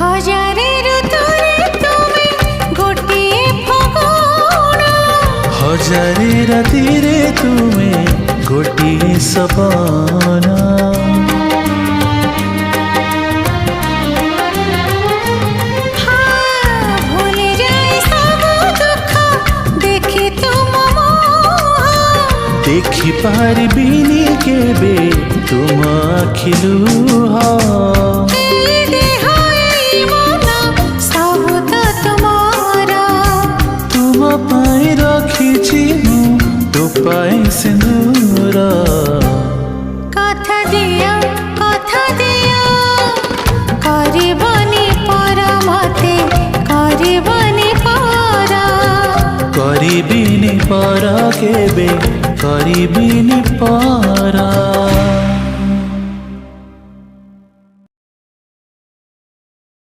हजारे ऋतुरे तुमे गोटिए फगुण हजारे रातिरे तुमे गोटिए सपन देखि पारिबिनी केबे तुम आखि लुह तुम पाई रखिछि तो पाई सिंदूर कथा दिया करबनी पर मते करबनी पर करिबिनी पर केबे करिबिनी पर।